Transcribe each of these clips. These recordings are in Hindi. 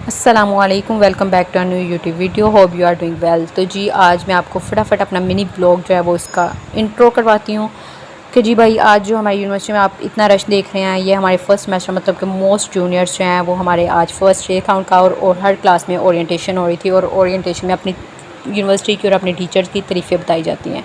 अस्सलामुअलैकुम, welcome back to a new YouTube video. Hope you are doing well. तो जी आज मैं आपको फटाफट अपना मिनी ब्लॉग जो है वो इसका इंट्रो करवाती हूँ कि जी भाई आज जो हमारी यूनिवर्सिटी में आप इतना रश देख रहे हैं, ये हमारे फर्स्ट सेमेस्टर मतलब कि मोस्ट जूनियर्स जो हैं वो हमारे आज फर्स्ट डे था उनका, और हर क्लास में ओरिएंटेशन हो रही थी। और ओरिएंटेशन में अपनी यूनिवर्सिटी की और अपने टीचर्स की तारीफ़ें बताई जाती हैं,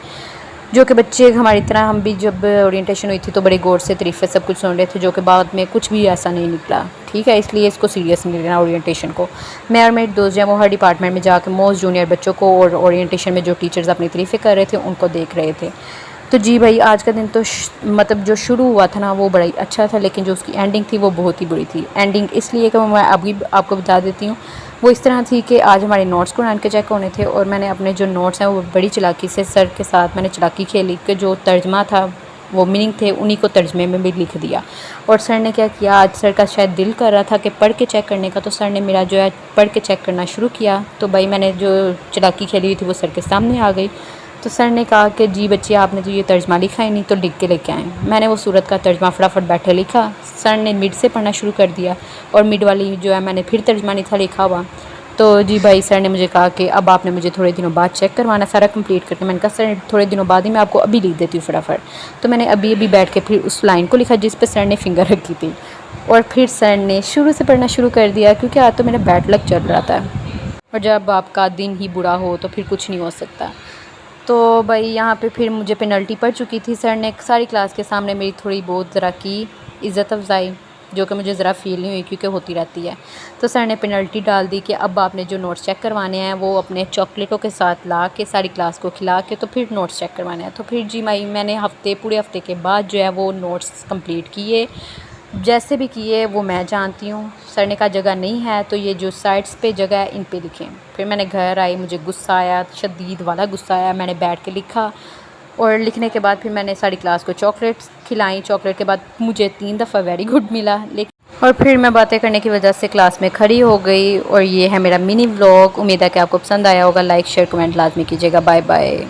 जो कि बच्चे हमारी तरह हम भी जब ओरिएंटेशन हुई थी तो बड़े गौर से तारीफ़ें सब कुछ सुन रहे थे, जो कि बाद में कुछ भी ऐसा नहीं निकला। ठीक है, इसलिए इसको सीरियस नहीं लेना ओरिएंटेशन को। मैं और मेरे दोस्त जो हैं वो हर डिपार्टमेंट में जाकर मोस्ट जूनियर बच्चों को और ओरिएंटेशन में जो टीचर्स अपनी तारीफ़ें कर रहे थे उनको देख रहे थे। तो जी भाई आज का दिन तो मतलब जो शुरू हुआ था ना वो बड़ा ही अच्छा था, लेकिन जो उसकी एंडिंग थी वो बहुत ही बुरी थी। एंडिंग इसलिए कि मैं अभी आपको बता देती हूँ। वो इस तरह थी कि आज हमारे नोट्स कुरान के चेक होने थे, और मैंने अपने जो नोट्स हैं वो बड़ी चालाकी से सर के साथ मैंने चालाकी खेली कि जो तर्जमा था वो मीनिंग थे उन्हीं को तर्जमे में भी लिख दिया। और सर ने क्या किया, आज सर का शायद दिल कर रहा था कि पढ़ के चेक करने का, तो सर ने मेरा जो है पढ़ के चेक करना शुरू किया। तो भाई मैंने जो चालाकी खेली हुई थी वो सर के सामने आ गई। तो सर ने कहा कि जी बच्चे आपने तो ये तर्जमा लिखा ही नहीं, तो लिख के लेके आएँ। मैंने वो सूरत का तर्जमा फटाफट बैठे लिखा। सर ने मिड से पढ़ना शुरू कर दिया, और मिड वाली जो है मैंने फिर तर्जमा नहीं था लिखा हुआ। तो जी भाई सर ने मुझे कहा कि अब आपने मुझे थोड़े दिनों बाद चेक करवाना सारा कंप्लीट करके। मैंने कहा सर थोड़े दिनों बाद ही मैं आपको अभी लिख देती हूँ फटाफट। तो मैंने अभी अभी बैठ के फिर उस लाइन को लिखा जिस पे सर ने फिंगर रखी थी, और फिर सर ने शुरू से पढ़ना शुरू कर दिया, क्योंकि आज तो मेरा बैड लक चल रहा था। और जब आपका दिन ही बुरा हो तो फिर कुछ नहीं हो सकता। तो भाई यहाँ पे फिर मुझे पेनल्टी पड़ चुकी थी। सर ने सारी क्लास के सामने मेरी थोड़ी बहुत ज़रा की इज़्ज़त अफजाई, जो कि मुझे ज़रा फील नहीं हुई क्योंकि होती रहती है। तो सर ने पेनल्टी डाल दी कि अब आपने जो नोट्स चेक करवाने हैं वो अपने चॉकलेटों के साथ ला के सारी क्लास को खिला के तो फिर नोट्स चेक करवाने हैं। तो फिर जी मैंने पूरे हफ्ते के बाद जो है वो नोट्स कंप्लीट किए। जैसे भी किए वो मैं जानती हूँ। सर ने कहा जगह नहीं है तो ये जो साइड्स पे जगह है इन पे लिखें। फिर मैंने घर आई, मुझे गुस्सा आया, शदीद वाला गुस्सा आया। मैंने बैठ के लिखा, और लिखने के बाद फिर मैंने सारी क्लास को चॉकलेट्स खिलाई। चॉकलेट के बाद मुझे 3 दफ़ा वेरी गुड मिला, लेकिन और फिर मैं बातें करने की वजह से क्लास में खड़ी हो गई। और ये है मेरा मिनी व्लॉग। उम्मीद है कि आपको पसंद आया होगा। लाइक शेयर कमेंट लाजमी कीजिएगा। Bye bye.